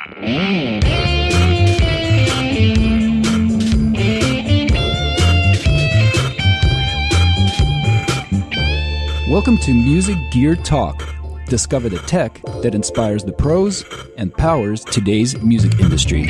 Welcome to Music Gear Talk. Discover the tech that inspires the pros and powers today's music industry.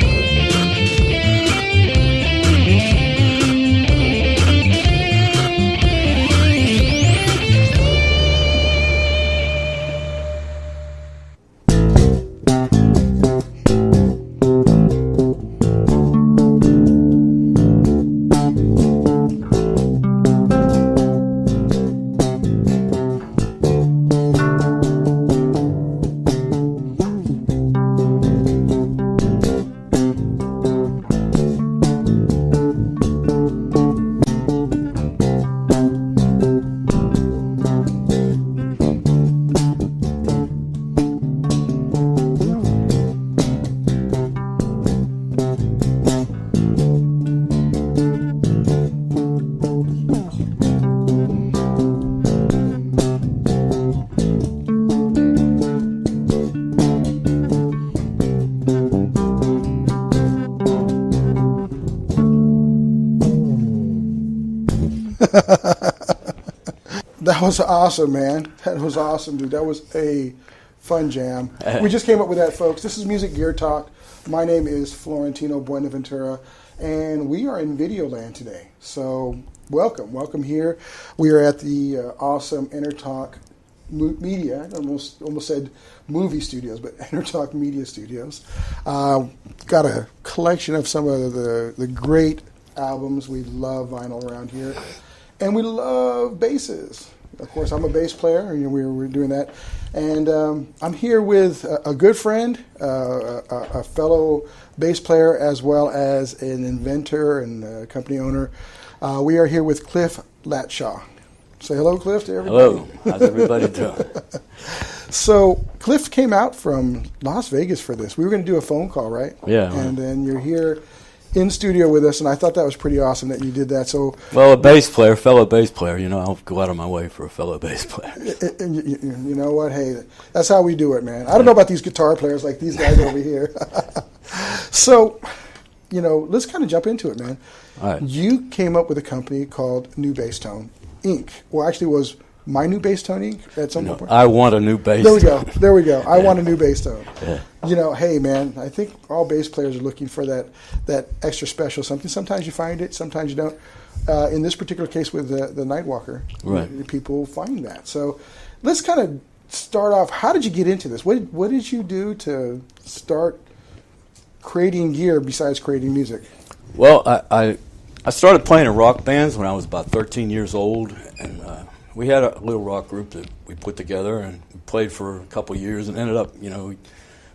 That was awesome, man. That was awesome, dude. That was a fun jam. We just came up with that, folks. This is Music Gear Talk. My name is Florentino Buenaventura, and we are in Videoland today. So welcome here. We are at the awesome Intertalk Media. I almost said movie studios, but Intertalk Media Studios. Got a collection of some of the great albums. We love vinyl around here. And we love basses. Of course, I'm a bass player, and we're doing that. And I'm here with a good friend, a fellow bass player, as well as an inventor and company owner. We are here with Cliff Latshaw. Say hello, Cliff, to everybody. Hello. How's everybody doing? So, Cliff came out from Las Vegas for this. We were going to do a phone call, right? Yeah. And then you're here in studio with us, and I thought that was pretty awesome that you did that. So, well, fellow bass player, I'll go out of my way for a fellow bass player. And you know what? Hey, that's how we do it, man. I don't know about these guitar players like these guys over here. So, let's kind of jump into it, man. All right. You came up with a company called Newbasstone, Inc. Well, actually, was My New Bass Tone Inc. at some point? I want a new bass. There we go. I want a new bass tone. Yeah. Hey, man, I think all bass players are looking for that extra special something. Sometimes you find it, sometimes you don't. In this particular case with the Nitewalker, right, people find that. So let's kind of start off. How did you get into this? What did you do to start creating gear besides creating music? Well, I started playing in rock bands when I was about 13 years old, and we had a little rock group that we put together, and we played for a couple of years, and ended up,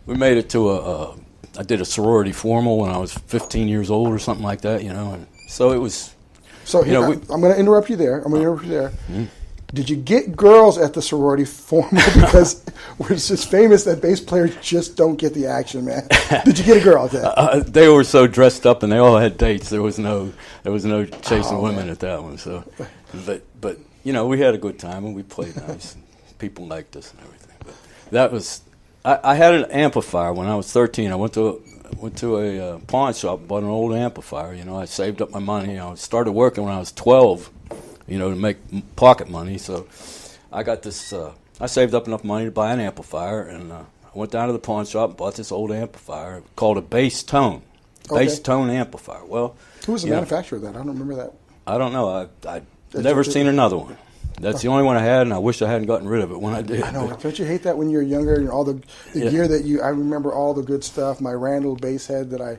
we made it to I did a sorority formal when I was 15 years old or something like that, and so it was. So here, I'm going to interrupt you there. Mm-hmm. Did you get girls at the sorority formal? Because it's just famous that bass players just don't get the action, man. Did you get a girl at that? They were so dressed up, and they all had dates. There was no chasing women at that one. So, but we had a good time, and we played nice. People liked us and everything. But that was. I had an amplifier when I was 13. I went to a pawn shop, bought an old amplifier. I saved up my money. I started working when I was 12. To make pocket money. So I got this, I saved up enough money to buy an amplifier, and I went down to the pawn shop and bought this old amplifier called a bass tone. Bass tone amplifier. Well, who was the manufacturer of that? I don't remember that. I don't know. I've never seen another one. That's the only one I had, and I wish I hadn't gotten rid of it when I did. I know. Don't you hate that when you're younger and all the gear that I remember all the good stuff, my Randall bass head that I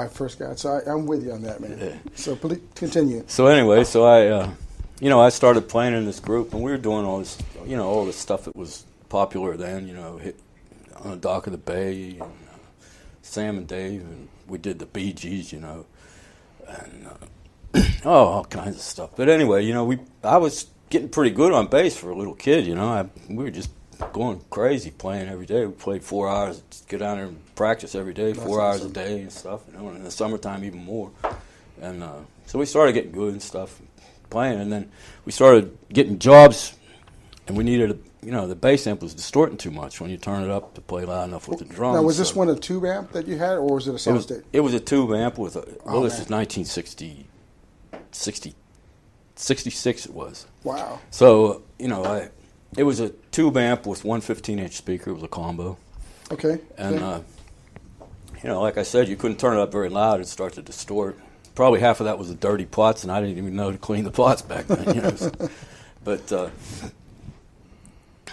first got. So I'm with you on that, man. Yeah. So please continue. So anyway, I started playing in this group, and we were doing all this, all this stuff that was popular then, hit on the dock of the bay, and Sam and Dave, and we did the Bee Gees, and all kinds of stuff. But anyway, I was getting pretty good on bass for a little kid, we were just going crazy playing every day. We played 4 hours, get down there and practice every day, 4 hours a day and stuff, and in the summertime even more. And so we started getting good and stuff, playing, and then we started getting jobs we needed the bass amp was distorting too much when you turn it up to play loud enough with the drums. Now, was this one a tube amp that you had, or was it a solid state? It was a tube amp with this is 1966 it was. Wow. So, it was a tube amp with one 15-inch speaker. It was a combo. Okay. And, like I said, you couldn't turn it up very loud. It'd start to distort. Probably half of that was the dirty pots, and I didn't even know to clean the pots back then. But, so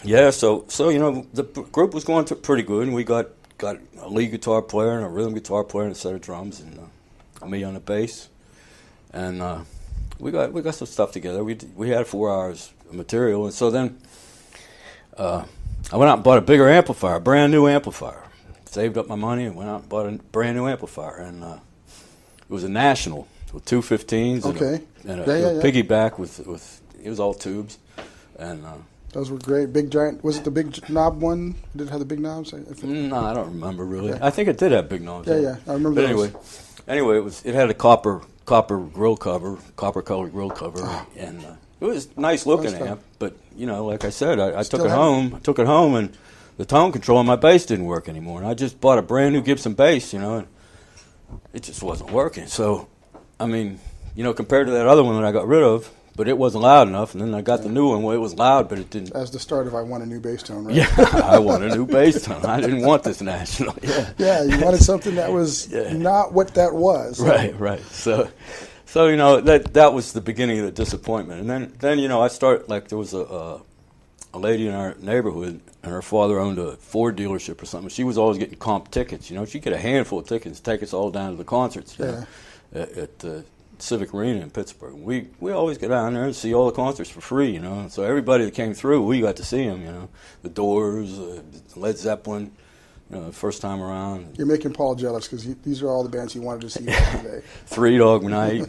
the group was going pretty good, and we got a lead guitar player and a rhythm guitar player and a set of drums, and me on the bass. And we got some stuff together. We had 4 hours of material, and so then I went out and bought a bigger amplifier, a brand new amplifier. Saved up my money and went out and bought a brand new amplifier, and it was a National with 2 15s and a piggyback with it was all tubes, and those were great. Big giant. Was it the big knob one? Did it have the big knobs? No, I don't remember really. Yeah. I think it did have big knobs. Yeah, I remember. But anyway, it had a copper grill cover, copper colored grill cover, and it was a nice looking amp. But like I said, I took it home. I took it home, and the tone control on my bass didn't work anymore. And I just bought a brand new Gibson bass, and it just wasn't working. So, compared to that other one that I got rid of. But it wasn't loud enough, and then I got the new one where it was loud, but it didn't. As the start of I want a new bass tone, right? Yeah, I want a new bass tone. I didn't want this National. Yeah, you wanted something that was not what that was. Right. So that was the beginning of the disappointment. And then I started, there was a lady in our neighborhood, and her father owned a Ford dealership or something. She was always getting comp tickets. She'd get a handful of tickets, take us all down to the concerts at the Civic Arena in Pittsburgh. We always get down there and see all the concerts for free, So everybody that came through, we got to see them, The Doors, Led Zeppelin, first time around. You're making Paul jealous because these are all the bands he wanted to see back in the day. Three Dog Night,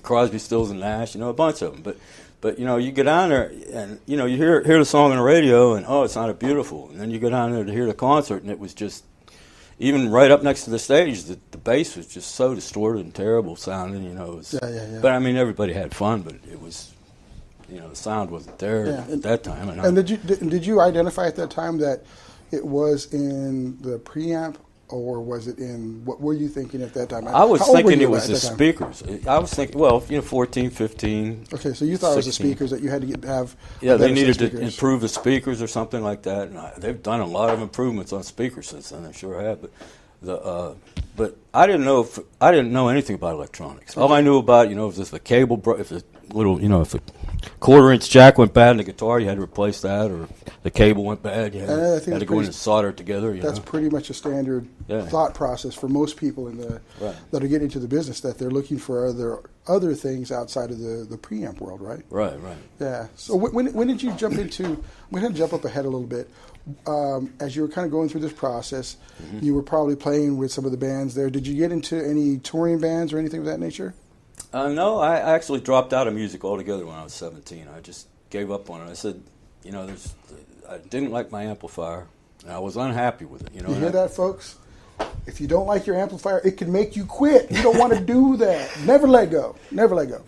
Crosby, Stills and Nash, a bunch of them. But you get down there and you hear the song on the radio and it sounded beautiful, and then you go down there to hear the concert and it was just. Even right up next to the stage, the bass was just so distorted and terrible sounding, Yeah. But everybody had fun, but it was, the sound wasn't there at that time. And did you identify at that time that it was in the preamp, or was it in, what were you thinking at that time? I was thinking it was the speakers. I was thinking, 14, 15. Okay, so you thought 16. It was the speakers that you had to have. Yeah, they needed to improve the speakers or something like that. And they've done a lot of improvements on speakers since then. They sure have. But I didn't know anything about electronics. All I knew about, was if the cable if the little, if the quarter-inch jack went bad in the guitar, you had to replace that, or if the cable went bad, you had to go in and solder it together. That's pretty much a standard thought process for most people that are getting into the business, that they're looking for other things outside of the preamp world, right? Right. Yeah. So when did you jump into? We're going to jump up ahead a little bit. As you were kind of going through this process, you were probably playing with some of the bands there. Did you get into any touring bands or anything of that nature? No, I actually dropped out of music altogether when I was 17. I just gave up on it. I said, I didn't like my amplifier, and I was unhappy with it. You hear that, folks? If you don't like your amplifier, it can make you quit. You don't want to do that. Never let go.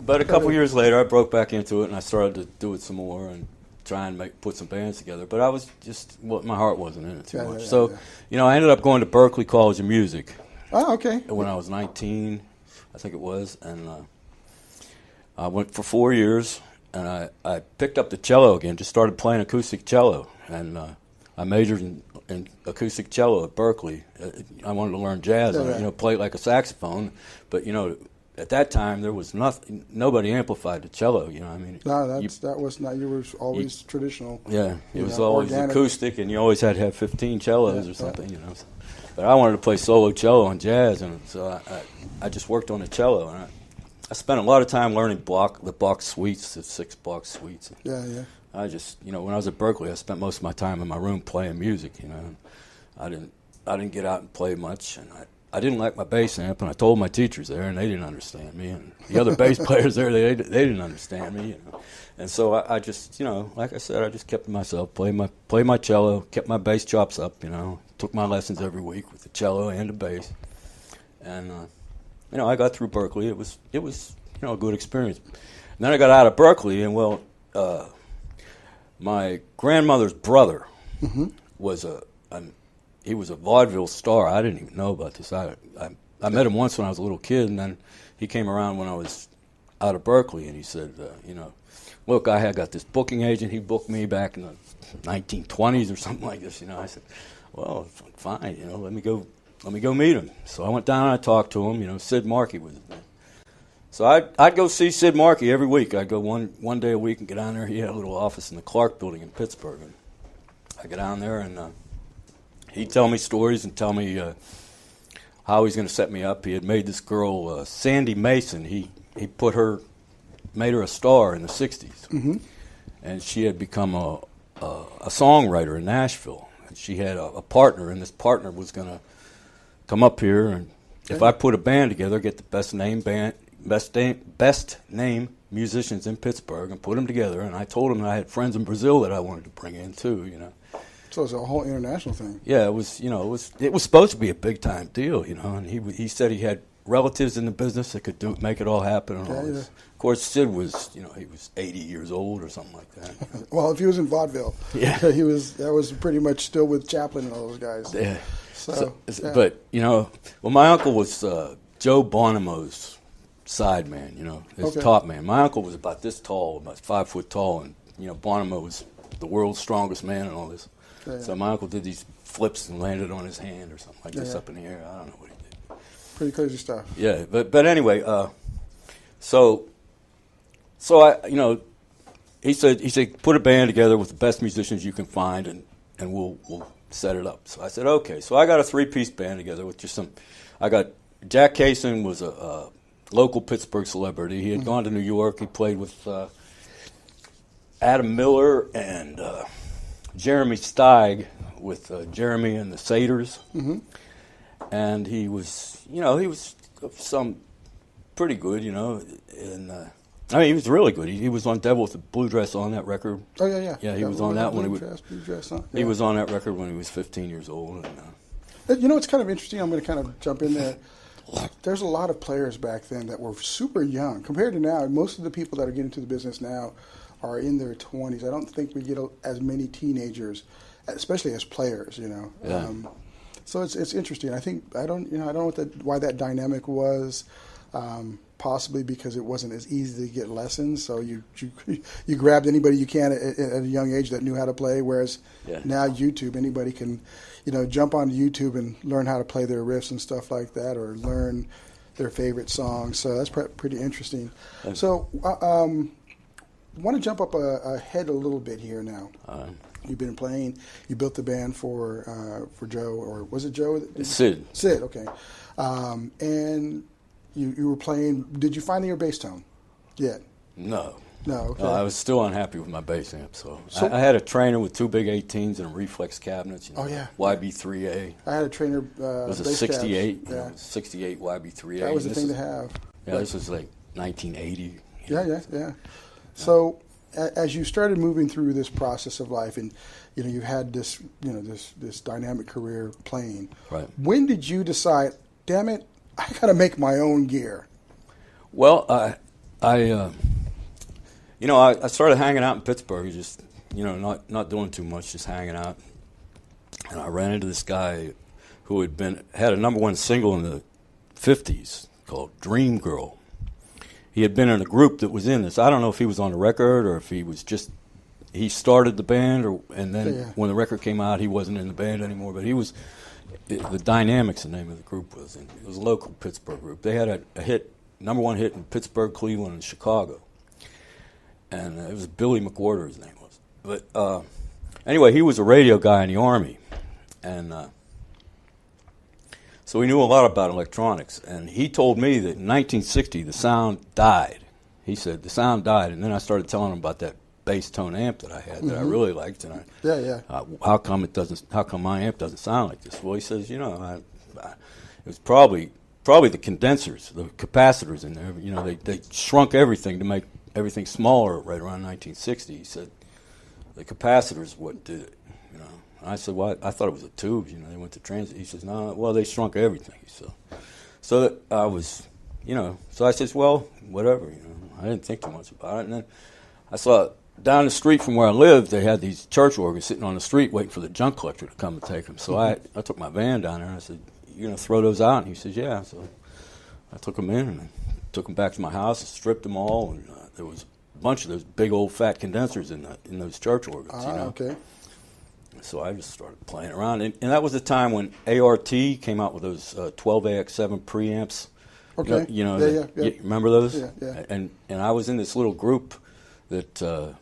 But a couple years later, I broke back into it, and I started to do it some more and try and put some bands together. But I was just, my heart wasn't in it too much. So, I ended up going to Berklee College of Music. Oh, okay. When I was 19, I think it was, and I went for 4 years, and I picked up the cello again, just started playing acoustic cello, and I majored in acoustic cello at Berklee. I wanted to learn jazz, play it like a saxophone, but at that time there was nobody amplified the cello. No, that was not. You were always traditional. Yeah, it was always organic. Acoustic, and you always had to have 15 cellos or something. But I wanted to play solo cello on jazz, and so I just worked on the cello, and I spent a lot of time learning the Bach suites, the 6 Bach suites. Yeah. I just, when I was at Berklee, I spent most of my time in my room playing music. I didn't get out and play much, and I didn't like my bass amp, and I told my teachers there, and they didn't understand me, and the other bass players there, they didn't understand me, and so I just, like I said, I just kept to myself, played my cello, kept my bass chops up, took my lessons every week with the cello and the bass, and I got through Berklee. It was a good experience. And then I got out of Berklee, and my grandmother's brother was he was a vaudeville star. I didn't even know about this. I met him once when I was a little kid, and then he came around when I was out of Berkeley, and he said, look, I had got this booking agent. He booked me back in the 1920s or something like this. I said, well, fine. Let me go meet him. So I went down and I talked to him. Sid Markey was his name. So I'd go see Sid Markey every week. I'd go one day a week and get down there. He had a little office in the Clark Building in Pittsburgh. And I get down there, and he'd tell me stories and tell me how he's going to set me up. He had made this girl, Sandy Mason. He made her a star in the 60s. And she had become a songwriter in Nashville. And she had a partner, and this partner was going to come up here, and if I put a band together, get the best name musicians in Pittsburgh and put them together. And I told him that I had friends in Brazil that I wanted to bring in too. So it's a whole international thing. Yeah, it was. It was supposed to be a big time deal. And he said he had relatives in the business that could make it all happen. And all this. Of course, Sid was. He was 80 years old or something like that. Well, if he was in vaudeville, that was pretty much still with Chaplin and all those guys. Yeah. But my uncle was Joe Bonomo's side man, his top man. My uncle was about this tall, about 5 foot tall, and Bonomo was the world's strongest man and all this. So my uncle did these flips and landed on his hand or something like this up in the air. I don't know what he did. Pretty crazy stuff. Yeah, but anyway, so I he said put a band together with the best musicians you can find and we'll set it up. So I said, okay. So I got a 3-piece band together with just I got Jack Kaysen was a local Pittsburgh celebrity. He had gone to New York. He played with Adam Miller and Jeremy Steig with Jeremy and the Satyrs. And he was, he was some pretty good, and he was really good. He was on Devil with the Blue Dress on that record. Oh, yeah. Yeah, he was on that one. He was on that record when he was 15 years old. And, it's kind of interesting. I'm going to kind of jump in there. There's a lot of players back then that were super young compared to now. Most of the people that are getting into the business now are in their 20s. I don't think we get as many teenagers, especially as players. Yeah. So it's interesting. I don't know why that dynamic was. Possibly because it wasn't as easy to get lessons, so you grabbed anybody you can at a young age that knew how to play. Whereas now YouTube, anybody can, jump on YouTube and learn how to play their riffs and stuff like that, or learn their favorite songs. So that's pretty interesting. So want to jump up ahead a little bit here now. You've been playing. You built the band for Joe, or was it Joe? Sid. Sid. Okay, and. You were playing. Did you find your bass tone yet? No. Okay. No, I was still unhappy with my bass amp. So I had a trainer with 2 big 18s and reflex cabinets. YB3A. I had a trainer. It was a 68. 68 YB3A. That was the thing to have. Yeah, this was like 1980. Yeah. So as you started moving through this process of life, and you had this this dynamic career playing. Right. When did you decide? Damn it! I got to make my own gear. Well, I started hanging out in Pittsburgh, just not doing too much, just hanging out, and I ran into this guy who had a #1 single in the 50s called Dream Girl. He had been in a group that was in this. I don't know if he was on the record or if he started the band, and then when the record came out, he wasn't in the band anymore. But he was. The Dynamics, the name of the group was. And it was a local Pittsburgh group. They had a hit, #1 hit in Pittsburgh, Cleveland, and Chicago. And it was Billy McWhorter, his name was. But anyway, he was a radio guy in the Army. And so he knew a lot about electronics. And he told me that in 1960, the sound died. He said, the sound died. And then I started telling him about that bass tone amp that I had that I really liked, and how come my amp doesn't sound like this? Well, he says, it was probably the condensers, the capacitors in there. They shrunk everything to make everything smaller right around 1960. He said the capacitors what did it. And I said, well, I thought it was the tubes. They went to transit. He says, no, well, they shrunk everything. So that I was, so I says, well, whatever. I didn't think too much about it, and then I saw down the street from where I lived, they had these church organs sitting on the street waiting for the junk collector to come and take them. So I took my van down there and I said, "You're going to throw those out?" And he says, "Yeah." So I took them in and I took them back to my house and stripped them all. And there was a bunch of those big old fat condensers in those church organs. Okay. So I just started playing around. And that was the time when ART came out with those 12AX7 preamps. Okay. You remember those? Yeah. And I was in this little group that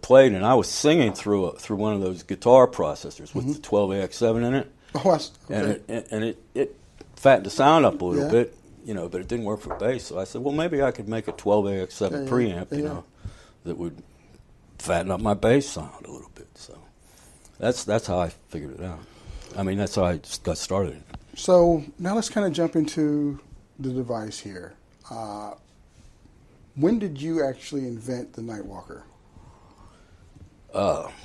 played, and I was singing through one of those guitar processors with the 12AX7 in it. Oh, okay. And it fattened the sound up a little bit, but it didn't work for bass. So I said, well, maybe I could make a 12AX7 preamp, that would fatten up my bass sound a little bit. So that's how I figured it out. I mean, that's how I just got started. So now let's kind of jump into the device here. When did you actually invent the Nitewalker?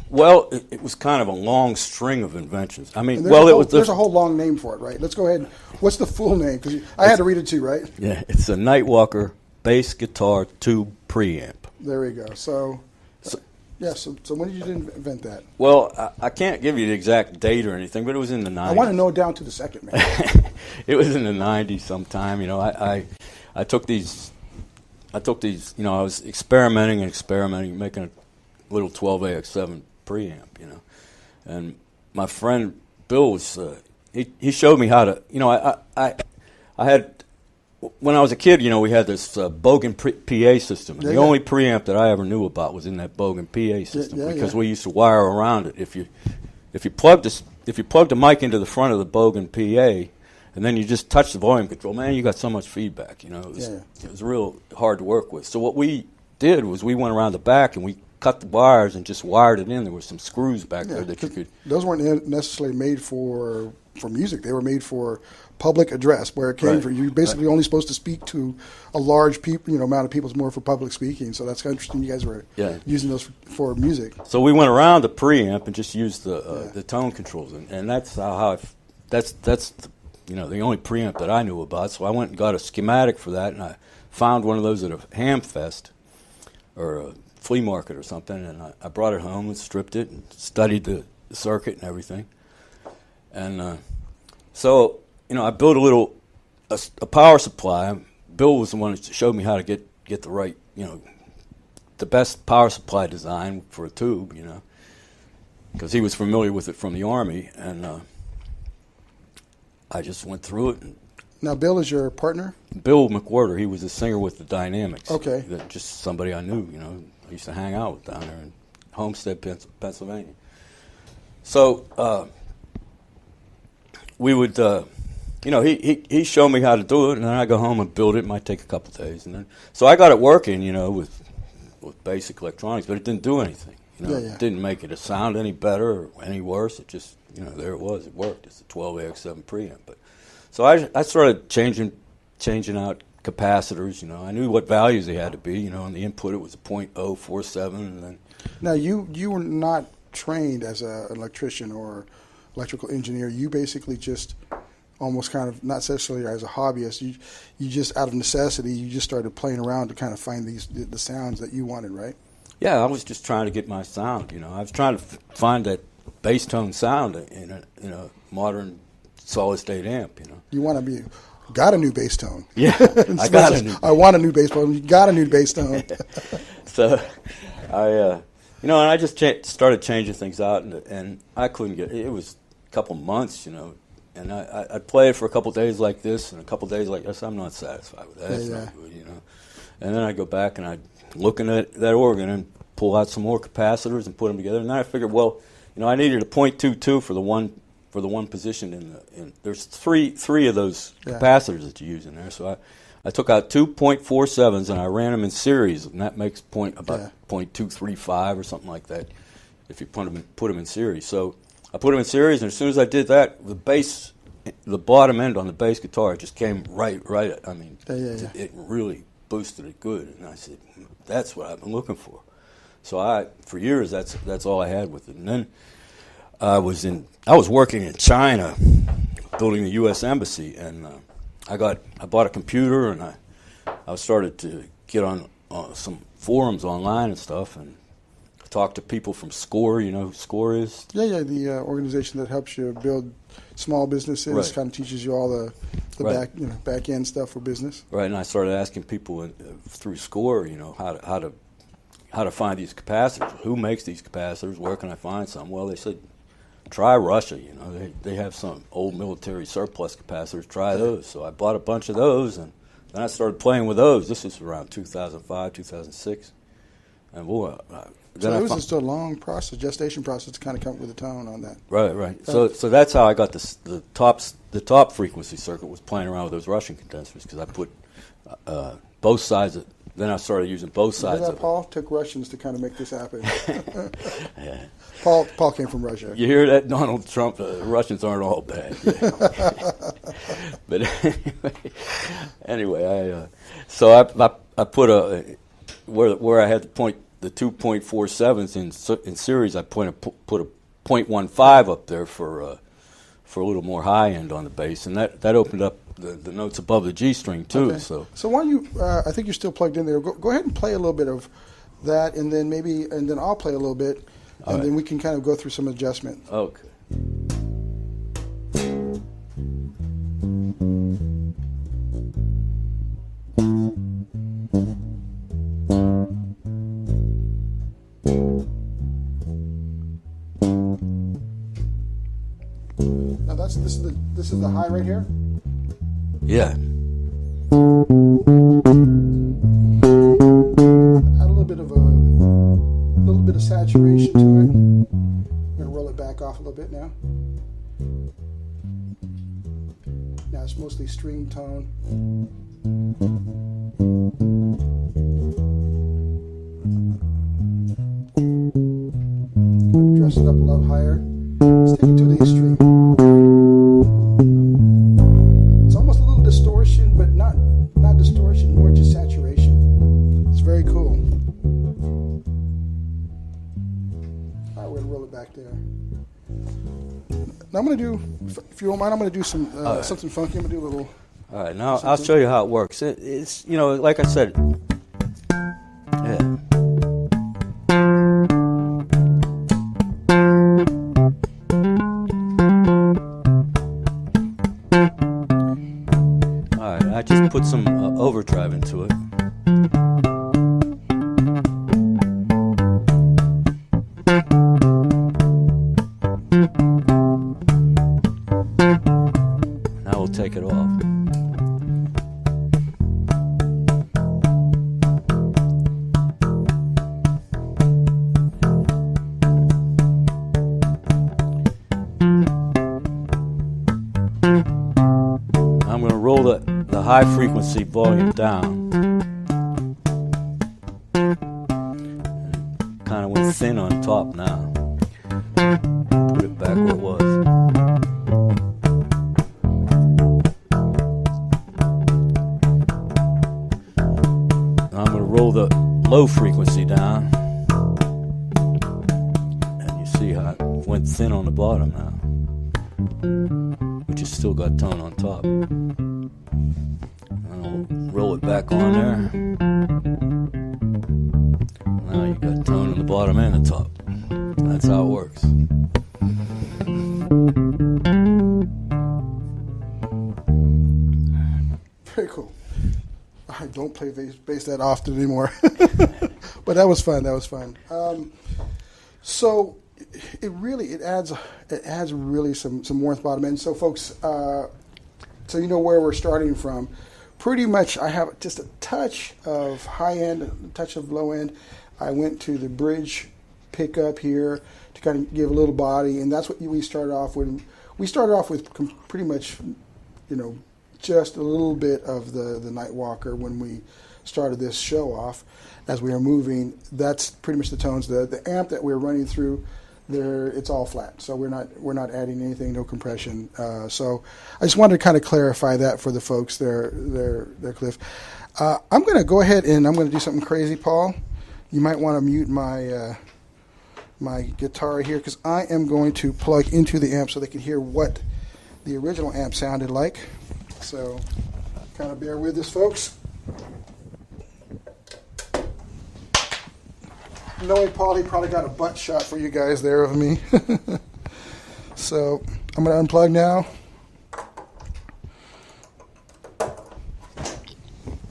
Well, it was kind of a long string of inventions. I mean, there's a whole long name for it, right? Let's go ahead. What's the full name? Because I had to read it too, right? Yeah, it's a Nitewalker bass guitar tube preamp. There we go. So when did you invent that? Well, I can't give you the exact date or anything, but it was in the 90s. I want to know down to the second, man. It was in the 90s sometime. I took these, I was experimenting, making a little 12AX7 preamp, and my friend Bill was, he showed me how to, I had, when I was a kid, we had this Bogan PA system, and the only preamp that I ever knew about was in that Bogan PA system because we used to wire around it. If you plugged the mic into the front of the Bogan PA, and then you just touch the volume control, man, you got so much feedback. It was real hard to work with. So what we did was we went around the back and we cut the wires and just wired it in. There were some screws back there that you could. Those weren't necessarily made for music. They were made for public address, where it came from. You're basically only supposed to speak to a large amount of people. It's more for public speaking. So that's kind of interesting. You guys were using those for music. So we went around the preamp and just used the tone controls, and that's how that's the only preamp that I knew about. So I went and got a schematic for that, and I found one of those at a ham fest or a flea market or something, and I brought it home and stripped it and studied the circuit and everything. And so I built a power supply. Bill was the one that showed me how to get the right, the best power supply design for a tube, because he was familiar with it from the Army, and I just went through it. Now, Bill is your partner? Bill McWhorter. He was a singer with the Dynamics. Okay. Just somebody I knew, I used to hang out with down there in Homestead, Pennsylvania. So we would, he showed me how to do it, and then I go home and build it. It might take a couple of days, and then so I got it working, with basic electronics, but it didn't do anything. It didn't make it sound any better or any worse. It just, there it was. It worked. It's a 12AX7 preamp. But so I started changing out capacitors. I knew what values they had to be. On the input it was a .047, and then. Now you were not trained as an electrician or electrical engineer. You basically just almost kind of, not necessarily as a hobbyist, you just out of necessity, you just started playing around to kind of find the sounds that you wanted, right? Yeah, I was just trying to get my sound. I was trying to find that bass tone sound in a modern solid state amp. You want to got a new bass tone. Yeah, I want a new bass tone. You got a new bass tone. So and I just started changing things out, and I couldn't get it. It was a couple months, and I'd play it for a couple days like this and a couple days like this. I'm not satisfied with that. It's not good, And then I'd go back and I'd look in at that organ and pull out some more capacitors and put them together. And then I figured, well, I needed a .22 for the one position in there's three of those capacitors that you use in there. So I took out two .47s and I ran them in series, and that makes about .235 or something like that if you put them in series. So I put them in series, and as soon as I did that, the bottom end on the bass guitar just came right. I mean, it really boosted it good, and I said, that's what I've been looking for. So for years, that's all I had with it. And then I was working in China, building the U.S. Embassy, and I bought a computer, and I started to get on some forums online and stuff, and talk to people from SCORE. You know who SCORE is? Yeah, the organization that helps you build small businesses, Right. kind of teaches you all the Right. back end stuff for business. Right, and I started asking people through SCORE, how to find these capacitors. Who makes these capacitors? Where can I find some? Well, they said, try Russia. You know, they have some old military surplus capacitors. Try those. So I bought a bunch of those, and then I started playing with those. This was around 2005, 2006, and boy. So it was just a long process, gestation process, to kind of come up with a tone on that. Right. So that's how I got the top frequency circuit was playing around with those Russian condensers, because I put both sides. Then I started using both sides. You hear that, of Paul? Took Russians to kind of make this happen. Yeah. Paul came from Russia. You hear that, Donald Trump? Russians aren't all bad. Yeah. But anyway, I put where I had the 2.47s in series. I put a 0.15 up there for a little more high end on the bass, and that opened up the notes above the G string too. Okay. So why don't you? I think you're still plugged in there. Go ahead and play a little bit of that, and then I'll play a little bit, and then we can kind of go through some adjustments. Okay. Now this is the high right here. Yeah. Add a little bit of saturation to it. I'm gonna roll it back off a little bit now. Now it's mostly string tone. Dress it up a lot higher. Let's take it to the extreme. It's almost a little distortion, but not distortion, more just saturation. It's very cool. All right, we're gonna roll it back there. Now I'm gonna do, if you don't mind, I'm gonna do some something funky. I'm gonna do a little. All right, now I'll show you how it works. It's like I said. Yeah. I just put some overdrive into it. Now we'll take it off. I'm going to roll the high frequency volume down. Kind of went thin on top now. Put it back where it was. Now I'm going to roll the low frequency down. And you see how it went thin on the bottom now. Which has still got tone on top. And I'll roll it back on there. Now you got tone on the bottom and the top. That's how it works. Very cool. I don't play bass that often anymore, but that was fun. So it adds really some warmth bottom end. So folks, so you know where we're starting from. Pretty much, I have just a touch of high end, a touch of low end. I went to the bridge pickup here to kind of give a little body, and that's what we started off with. We started off with pretty much, just a little bit of the Nitewalker when we started this show off. As we are moving, that's pretty much the tones. The amp that we're running through there, it's all flat, so we're not adding anything, no compression. So I just wanted to kind of clarify that for the folks there, Cliff. I'm going to go ahead and I'm going to do something crazy, Paul. You might want to mute my my guitar here, because I am going to plug into the amp so they can hear what the original amp sounded like. So kind of bear with us, folks. knowing Paul, he probably got a butt shot for you guys there of me. So I'm going to unplug now.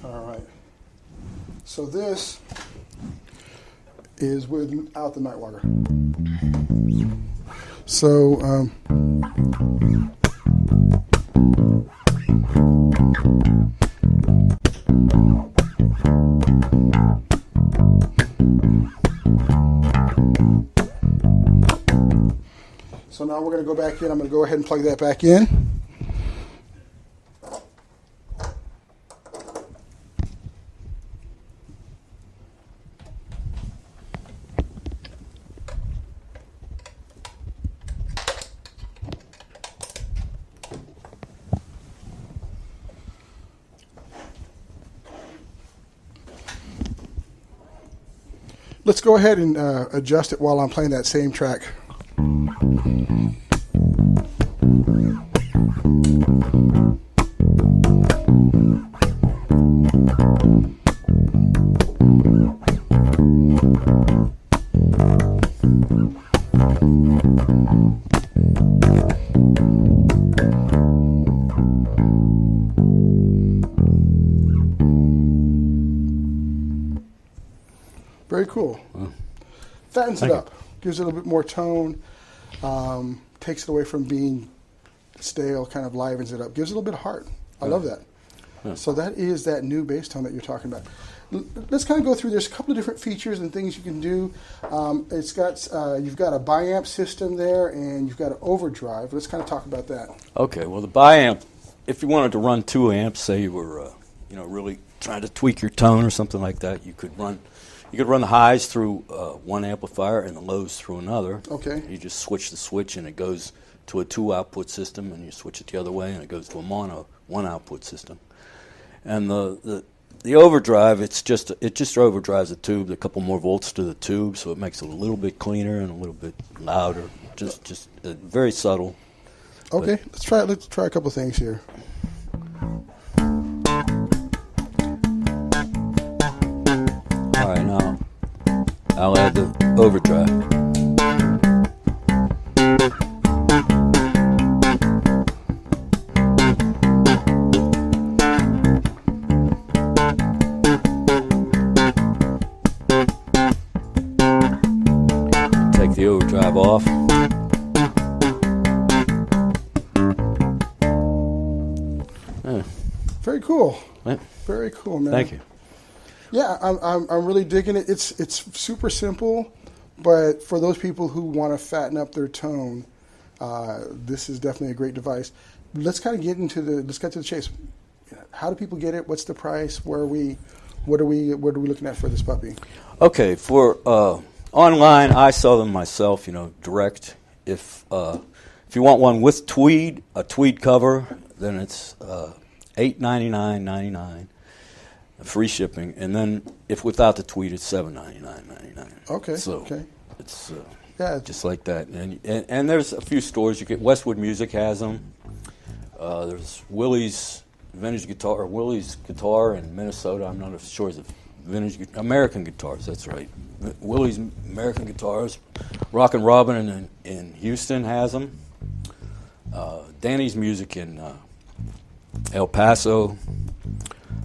All right. So this is without the Nitewalker. So now we're going to go back in. I'm going to go ahead and plug that back in. Let's go ahead and adjust it while I'm playing that same track. Very cool. Fattens it up, gives it a little bit more tone, takes it away from being stale, kind of livens it up, gives it a little bit of heart. I love that. Yeah. So that is that new bass tone that you're talking about. Let's kind of go through. There's a couple of different features and things you can do. It's got you've got a biamp system there, and you've got an overdrive. Let's kind of talk about that. Okay. Well, the biamp, if you wanted to run 2 amps, say you were really trying to tweak your tone or something like that, you could run the highs through one amplifier and the lows through another. Okay. You just switch the switch and it goes to a 2 output system, and you switch it the other way and it goes to a mono 1 output system. And the overdrive, it just overdrives the tube, a couple more volts to the tube, so it makes it a little bit cleaner and a little bit louder. Just very subtle. Okay, let's try a couple things here. All right, now I'll add the overdrive. Take the overdrive off. Very cool. Yeah. Very cool, man. Thank you. Yeah, I'm really digging it. It's super simple, but for those people who want to fatten up their tone, this is definitely a great device. Let's kind of get to the chase. How do people get it? What's the price? What are we looking at for this puppy? Okay, for online, I sell them myself. Direct. If you want one with a tweed cover, then it's $8.99.99. Free shipping, and then if without the tweed, it's $7.99.99. Okay. So okay. It's just like that, and there's a few stores. You get Westwood Music has them. There's Willie's Vintage Guitar or Willie's Guitar in Minnesota. I'm not sure it's vintage American Guitars. That's right. Willie's American Guitars. Rockin' Robin in Houston has them. Danny's Music in El Paso.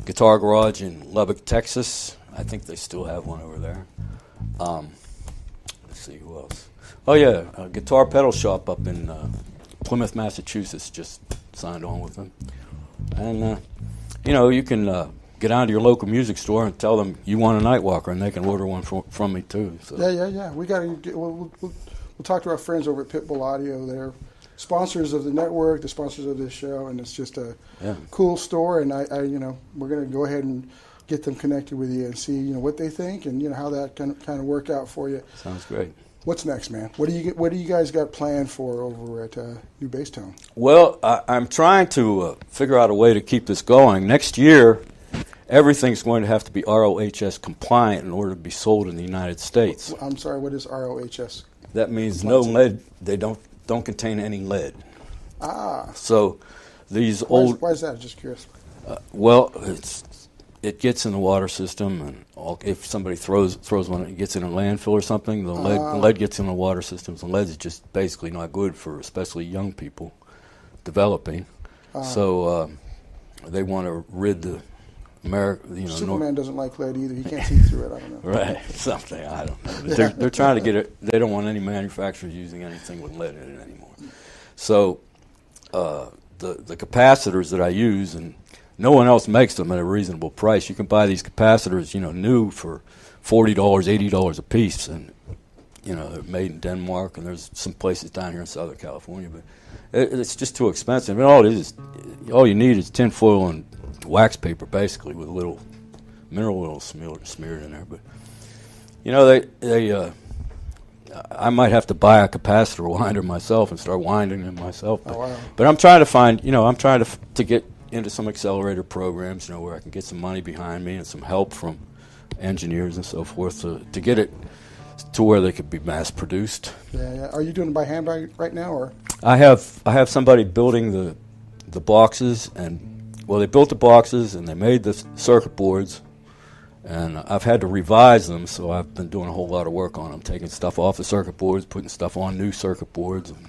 Guitar Garage in Lubbock, Texas. I think they still have one over there. Let's see, who else? Oh, yeah, a Guitar Pedal Shop up in Plymouth, Massachusetts, just signed on with them. And, you can get down to your local music store and tell them you want a Nitewalker, and they can order one from me, too. So. Yeah. We got to we'll talk to our friends over at Pitbull Audio. They're sponsors of the network, the sponsors of this show, and it's just a cool store. And I we're going to go ahead and get them connected with you and see, what they think and how that can kind of work out for you. Sounds great. What's next, man? What do you guys got planned for over at Newbasstone? Well, I'm trying to figure out a way to keep this going. Next year, everything's going to have to be ROHS compliant in order to be sold in the United States. I'm sorry, what is ROHS? That means no lead. They don't contain any lead. So these old. Why is that? Just curious. Well, it gets in the water system, and if somebody throws one, it gets in a landfill or something. The lead gets in the water systems, and lead is just basically not good for especially young people developing. So they want to rid the Superman doesn't like lead either. He can't see through it. I don't know. Right, something I don't know. But they're trying to get it. They don't want any manufacturers using anything with lead in it anymore. So the capacitors that I use, and no one else makes them at a reasonable price. You can buy these capacitors, new for $40, $80 a piece, and they're made in Denmark, and there's some places down here in Southern California, but it's just too expensive. And all you need is tinfoil and wax paper, basically, with a little mineral oil smeared in there. But I might have to buy a capacitor winder myself and start winding them myself. But I'm trying to find, I'm trying to get into some accelerator programs, where I can get some money behind me and some help from engineers and so forth to get it to where they could be mass produced. Yeah. Are you doing it by hand right now, or? I have somebody building the boxes, and they built the boxes and they made the circuit boards, and I've had to revise them, so I've been doing a whole lot of work on them, taking stuff off the circuit boards, putting stuff on new circuit boards, and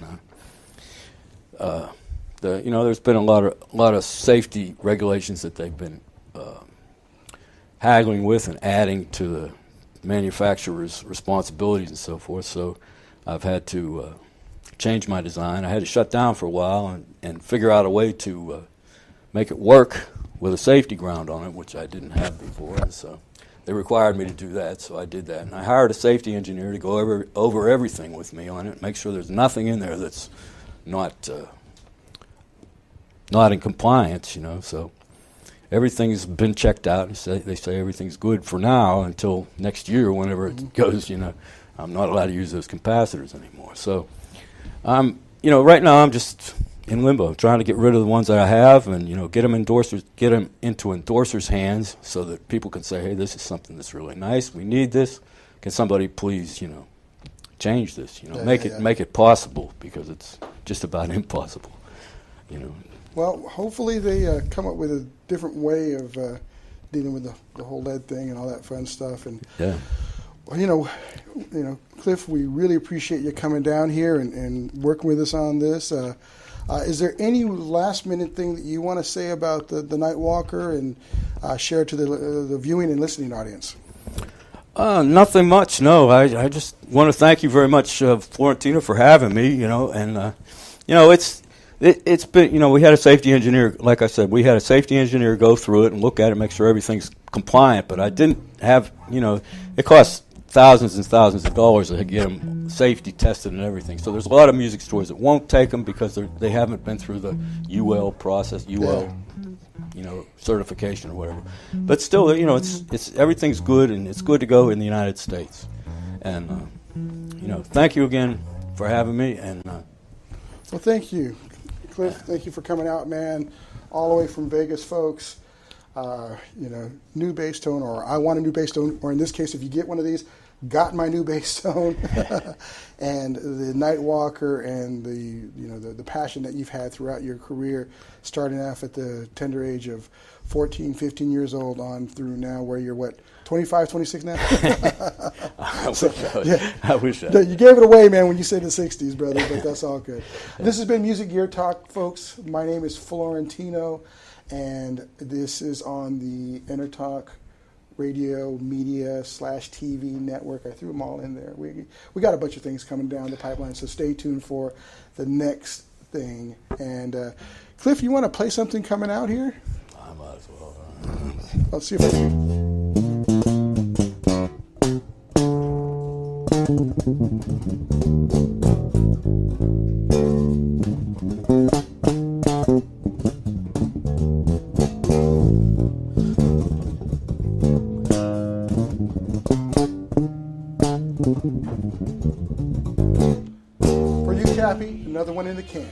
there's been a lot of safety regulations that they've been haggling with and adding to the manufacturer's responsibilities and so forth. So I've had to change my design. I had to shut down for a while and figure out a way to make it work with a safety ground on it, which I didn't have before. And so they required me to do that, so I did that. And I hired a safety engineer to go over everything with me on it, make sure there's nothing in there that's not in compliance, So everything's been checked out. They say everything's good for now until next year, whenever it goes. I'm not allowed to use those capacitors anymore. So, right now I'm just in limbo, trying to get rid of the ones that I have, and get them into endorsers' hands, so that people can say, "Hey, this is something that's really nice. We need this. Can somebody please, change this? Make it possible, because it's just about impossible." Well, hopefully they come up with a different way of dealing with the whole lead thing and all that fun stuff. And well, Cliff, we really appreciate you coming down here and working with us on this. Is there any last-minute thing that you want to say about the Nitewalker and share to the viewing and listening audience? Nothing much. No, I just want to thank you very much, Florentino, for having me. It's been, we had a safety engineer, like I said, we had a safety engineer go through it and look at it, make sure everything's compliant, but I didn't have, it costs thousands and thousands of dollars to get them safety tested and everything. So there's a lot of music stores that won't take them because they haven't been through the UL process, certification or whatever. But still, it's everything's good, and it's good to go in the United States. And, thank you again for having me. And well, thank you. Cliff, thank you for coming out, man, all the way from Vegas, folks. New bass tone, or I want a new bass tone, or in this case, if you get one of these, got my new bass tone, and the Nitewalker, and the passion that you've had throughout your career, starting off at the tender age of 14, 15 years old on through now, where you're 25, 26 now? I wish I You gave it away, man, when you said the 60s, brother, but that's all good. This has been Music Gear Talk, folks. My name is Florentino, and this is on the Intertalk Radio Media /TV network. I threw them all in there. We got a bunch of things coming down the pipeline, so stay tuned for the next thing. And Cliff, you want to play something coming out here? I might as well. Let's see if I can. For you, Cappy, another one in the can.